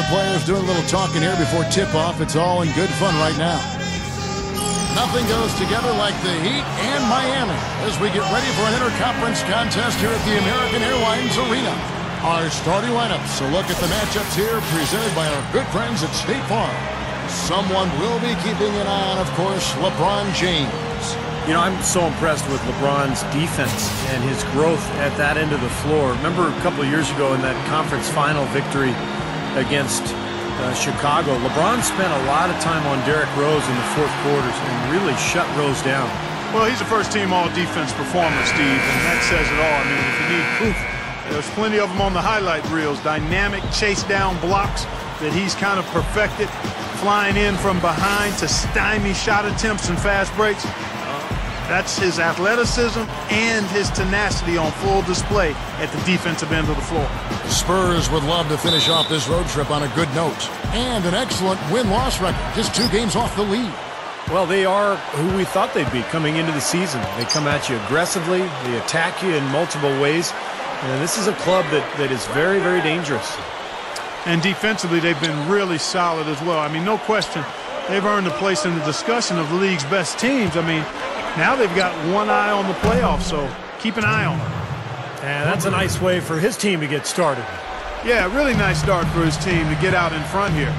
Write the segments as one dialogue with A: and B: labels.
A: players doing a little talking here before tip-off. It's all in good fun right now. Nothing goes together like the Heat and Miami as we get ready for an interconference contest here at the American Airlines Arena. Our starting lineups. A look at the matchups here presented by our good friends at State Farm. Someone will be keeping an eye on, of course, LeBron James.
B: You know, I'm so impressed with LeBron's defense and his growth at that end of the floor. Remember a couple of years ago in that conference final victory against Chicago, LeBron spent a lot of time on Derrick Rose in the fourth quarters and really shut Rose down.
C: Well, he's a first-team all-defense performer, Steve, and that says it all. I mean, if you need proof, there's plenty of them on the highlight reels. Dynamic chase-down blocks that he's kind of perfected, flying in from behind to stymie shot attempts and fast breaks. That's his athleticism and his tenacity on full display at the defensive end of the floor.
A: The Spurs would love to finish off this road trip on a good note. And an excellent win-loss record, just 2 games off the lead.
B: Well, they are who we thought they'd be coming into the season. They come at you aggressively. They attack you in multiple ways. And this is a club that is very, very dangerous.
C: And defensively, they've been really solid as well. I mean, no question, they've earned a place in the discussion of the league's best teams. I mean, now they've got one eye on the playoffs, so keep an eye on them.
B: And that's a nice way for his team to get started.
C: Yeah, really nice start for his team to get out in front here.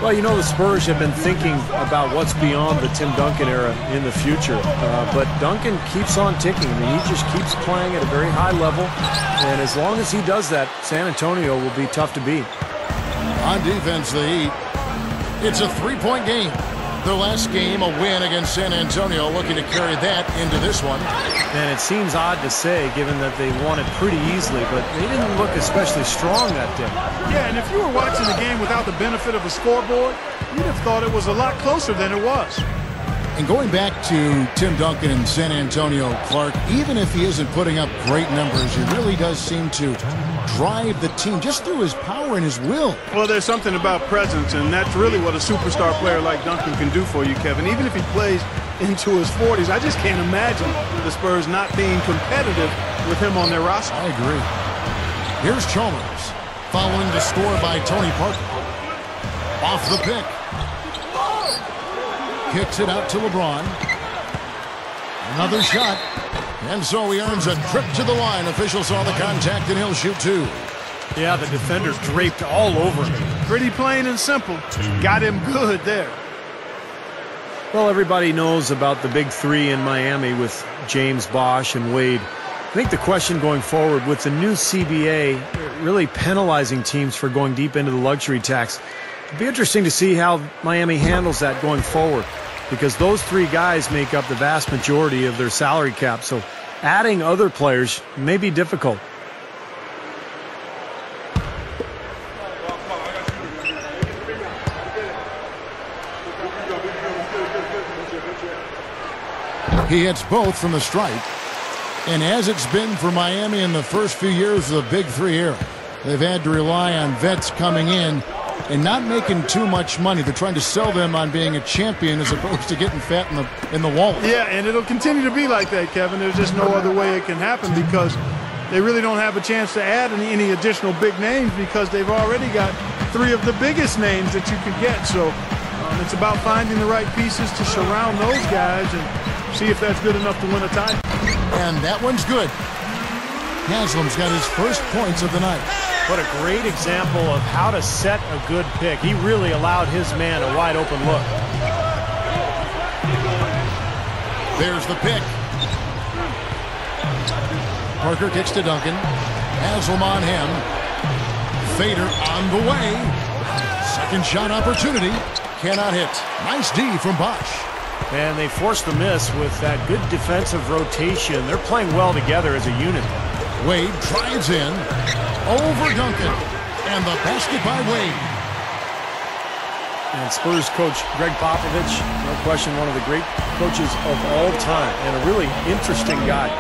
B: Well, you know, the Spurs have been thinking about what's beyond the Tim Duncan era in the future. But Duncan keeps on ticking. I mean, he just keeps playing at a very high level. And as long as he does that, San Antonio will be tough to beat.
A: On defense, the Heat, it's a 3-point game. Their last game, a win against San Antonio, looking to carry that into this one.
B: And it seems odd to say, given that they won it pretty easily, but they didn't look especially strong that day.
C: Yeah, and if you were watching the game without the benefit of a scoreboard, you'd have thought it was a lot closer than it was.
A: And going back to Tim Duncan in San Antonio, Clark, even if he isn't putting up great numbers, he really does seem to drive the team just through his power and his will.
C: Well, there's something about presence, and that's really what a superstar player like Duncan can do for you, Kevin. Even if he plays into his 40s, I just can't imagine the Spurs not being competitive with him on their roster.
A: I agree. Here's Chalmers, following the score by Tony Parker. Off the pick. Kicks it out to LeBron. Another shot. And so he earns a trip to the line. Officials saw the contact, and he'll shoot 2.
B: Yeah, the defender draped all over him.
C: Pretty plain and simple. Got him good there.
B: Well, everybody knows about the big 3 in Miami with James, Bosh, and Wade. I think the question going forward with the new CBA really penalizing teams for going deep into the luxury tax, it'll be interesting to see how Miami handles that going forward, because those 3 guys make up the vast majority of their salary cap. So adding other players may be difficult.
A: He hits both from the stripe. And as it's been for Miami in the first few years of the Big 3 era, they've had to rely on vets coming in and not making too much money. They're trying to sell them on being a champion as opposed to getting fat in the wallet.
C: Yeah, and it'll continue to be like that, Kevin. There's just no other way it can happen, because they really don't have a chance to add any additional big names, because they've already got 3 of the biggest names that you could get. So it's about finding the right pieces to surround those guys and see if that's good enough to win a title.
A: And that one's good. Haslam's got his first points of the night.
B: What a great example of how to set a good pick. He really allowed his man a wide open look.
A: There's the pick. Parker kicks to Duncan. Haslam on him. Fader on the way. Second shot opportunity. Cannot hit. Nice D from Bosh.
B: And they forced the miss with that good defensive rotation. They're playing well together as a unit.
A: Wade drives in. Over Duncan. And the basket by Wade.
B: And Spurs coach Greg Popovich, no question, one of the great coaches of all time, and a really interesting guy.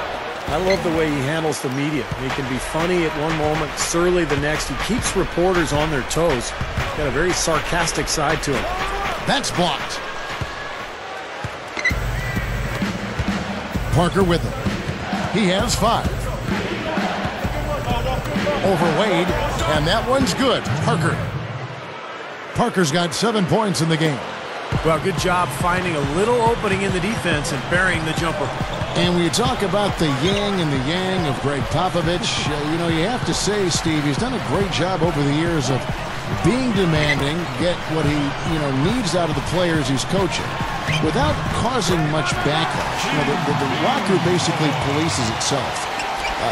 B: I love the way he handles the media. He can be funny at one moment, surly the next. He keeps reporters on their toes. He's got a very sarcastic side to him.
A: That's blocked. Parker with him. He has 5. Over Wade. And that one's good. Parker's got 7 points in the game.
B: Well, good job finding a little opening in the defense and burying the jumper.
A: And when you talk about the yin and the yang of Greg Popovich, you have to say, Steve, he's done a great job over the years of being demanding, get what he, needs out of the players he's coaching without causing much backlash. The locker basically polices itself.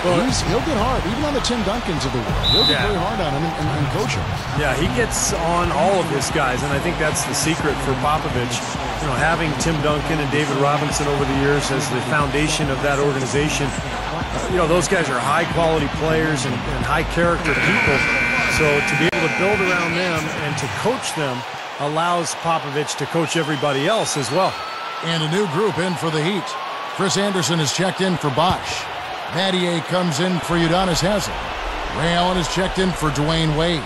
A: He'll get hard, even on the Tim Duncans of the world. He'll get very hard on him and coach him. Yeah, he gets on all of his guys, and I think that's the secret for Popovich. Having Tim Duncan and David Robinson over the years as the foundation of that organization, those guys are high-quality players and high-character people. So to be able to build around them and to coach them allows Popovich to coach everybody else as well. And a new group in for the Heat. Chris Anderson has checked in for Bosh. Mattier comes in for Udonis Haslem. Ray Allen is checked in for Dwayne Wade.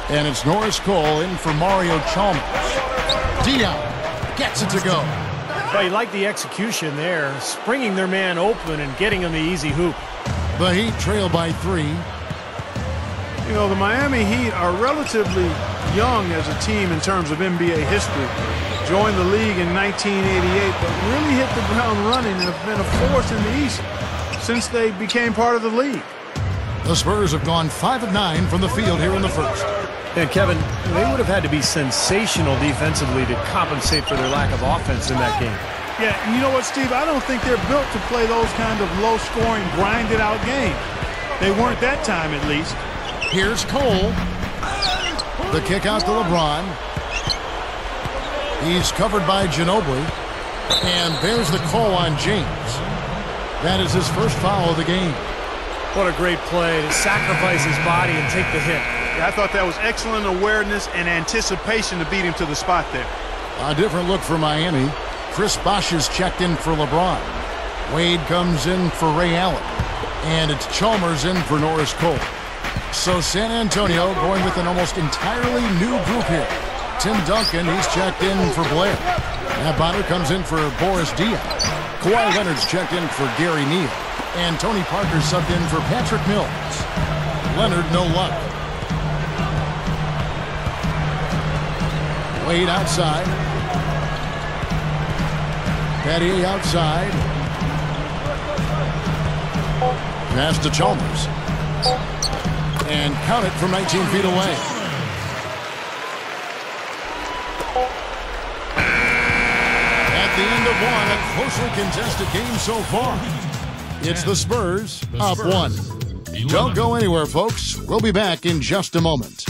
A: And it's Norris Cole in for Mario Chalmers. Dion gets it to go. Well, you like the execution there, springing their man open and getting him the easy hoop. The Heat trail by 3.
C: The Miami Heat are relatively young as a team in terms of NBA history. Joined the league in 1988, but really hit the ground running and have been a force in the East since they became part of the league.
A: The Spurs have gone 5 of 9 from the field here in the first.
B: And Kevin, they would have had to be sensational defensively to compensate for their lack of offense in that game.
C: Yeah, and you know what, Steve? I don't think they're built to play those kind of low-scoring, grinded-out games. They weren't that time, at least.
A: Here's Cole. The kick out to LeBron. He's covered by Ginobili. And there's the call on James. That is his first foul of the game.
B: What a great play to sacrifice his body and take the hit.
C: Yeah, I thought that was excellent awareness and anticipation to beat him to the spot there.
A: A different look for Miami. Chris Bosh is checked in for LeBron. Wade comes in for Ray Allen. And it's Chalmers in for Norris Cole. So San Antonio going with an almost entirely new group here. Tim Duncan, he's checked in for Blair. Matt Bonner comes in for Boris Diaw. Kawhi Leonard's checked in for Gary Neal. And Tony Parker subbed in for Patrick Mills. Leonard, no luck. Wade outside. Patty outside. Pass to Chalmers. And count it from 19 feet away. At the end of one, a closely contested game so far. It's the Spurs up 1. Don't go anywhere, folks. We'll be back in just a moment.